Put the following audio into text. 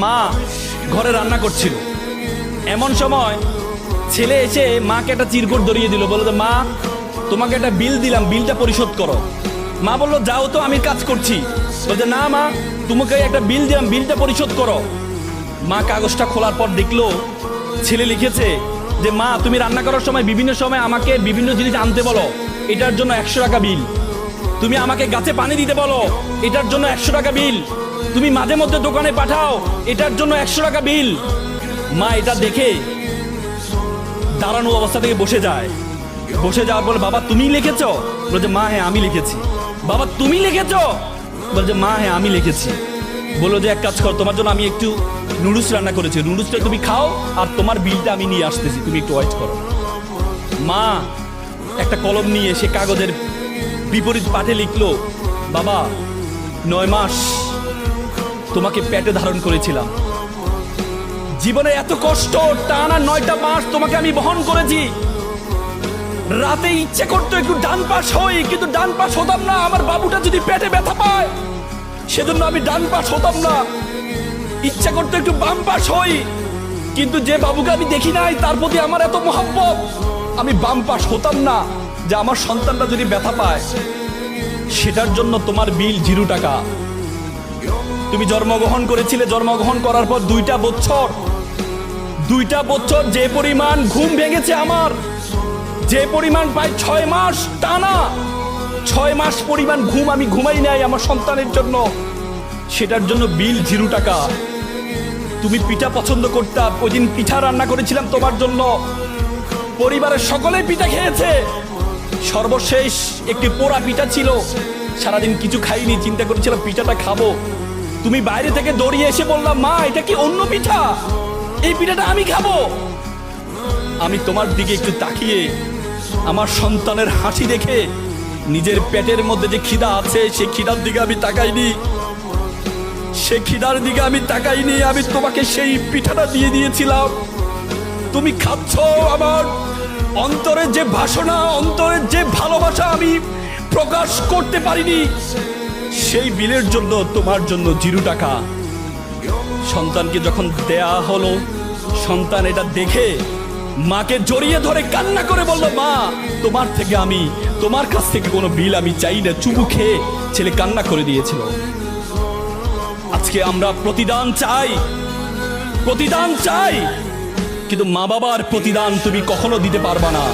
মা ঘরে রান্না করছিল। এমন সময় ছেলে এসে মাকে একটা চিরকুট ধরিয়ে দিল, বললো মা তোমাকে একটা বিল দিলাম, বিলটা পরিশোধ করো। মা বললো যাও তো, আমি কাজ করছি। বলছে না মা, তোমাকে একটা বিল দিলাম, বিলটা পরিশোধ করো। মা কাগজটা খোলার পর দেখলো ছেলে লিখেছে যে মা তুমি রান্না করার সময় বিভিন্ন সময় আমাকে বিভিন্ন জিনিস আনতে বলো, এটার জন্য 100 টাকা বিল। তুমি আমাকে গাছে পানি দিতে বলো, এটার জন্য 100 টাকা বিল। তুমি মাঝে মধ্যে দোকানে পাঠাও, এটার জন্য 100 টাকা বিল। মা এটা দেখে দাঁড়ানো অবস্থা থেকে বসে যায়। বসে যাওয়ার পর বাবা তুমি লিখেছো? বলছে মা হ্যাঁ আমি লিখেছি। বাবা তুমি লিখেছো? বলছে মা হ্যাঁ আমি লিখেছি। বললো যে এক কাজ কর, তোমার জন্য আমি একটু নুডলস রান্না করেছি, নুডলসটা তুমি খাও আর তোমার বিলটা আমি নিয়ে আসতেছি, তুমি একটু ওয়েট করো। মা একটা কলম নিয়ে সে কাগজের বিপরীত পাঠে লিখলো, বাবা 9 মাস তোমাকে পেটে ধারণ করেছিলাম, জীবনে এত কষ্ট টানা 9টা মাস তোমাকে আমি বহন করেছি। রাতে ইচ্ছে করতো একটু ডান পাশ হই, কিন্তু ডান পাশ হতাম না। আমার বাবুটা যদি পেটে ব্যথা পায় সেজন্য আমি ডান পাশ হতাম না। ইচ্ছা করতো একটু বাম পাশ হই, কিন্তু যে বাবুকে আমি দেখি নাই তার প্রতি আমার এত মহব্বত, আমি বাম পাশ হতাম না যে আমার সন্তানটা যদি ব্যথা পায়। সেটার জন্য তোমার বিল 0 টাকা। তুমি জন্মগ্রহণ করেছিলে, জন্মগ্রহণ করার পর 2টা বছর যে পরিমাণ ঘুম ভেঙেছে আমার, যে পরিমাণ প্রায় 6 মাস টানা 6 মাস পরিমাণ ঘুম আমি ঘুমাই নাই আমার সন্তানের জন্য, সেটার জন্য বিল 0 টাকা। তুমি পিঠা পছন্দ করতা, ওই দিন পিঠা রান্না করেছিলাম তোমার জন্য, পরিবারের সকলে পিঠা খেয়েছে। সর্বশেষ একটি পোড়া পিঠা ছিল, সারাদিন কিছু খাইনি, চিন্তা করেছিলাম পিঠাটা খাবো। তুমি বাইরে থেকে দৌড়িয়ে এসে বললাম মা এটা কি অন্য পিঠা, এই পিঠাটা আমি খাবো। আমি তোমার দিকে একটু তাকিয়ে আমার সন্তানের হাসি দেখে নিজের পেটের মধ্যে যে খিদা আছে সেই খিদার দিকে আমি তাকাইনি, সে খিদার দিকে আমি তাকাইনি। আমি তোমাকে সেই পিঠাটা দিয়ে দিয়েছিলাম, তুমি খাচ্ছ। আমার অন্তরের যে বাসনা, অন্তরের যে ভালোবাসা আমি প্রকাশ করতে পারিনি, সেই বিলের জন্য তোমার জন্য 0 টাকা। সন্তানকে যখন দেয়া হলো, সন্তান এটা দেখে মাকে জড়িয়ে ধরে কান্না করে বলল মা তোমার কাছ থেকে কোনো বিল আমি চাই না। চুমু খেয়ে ছেলে কান্না করে দিয়েছিল। আজকে আমরা প্রতিদান চাই, কিন্তু মা বাবার প্রতিদান তুমি কখনো দিতে পারবা না।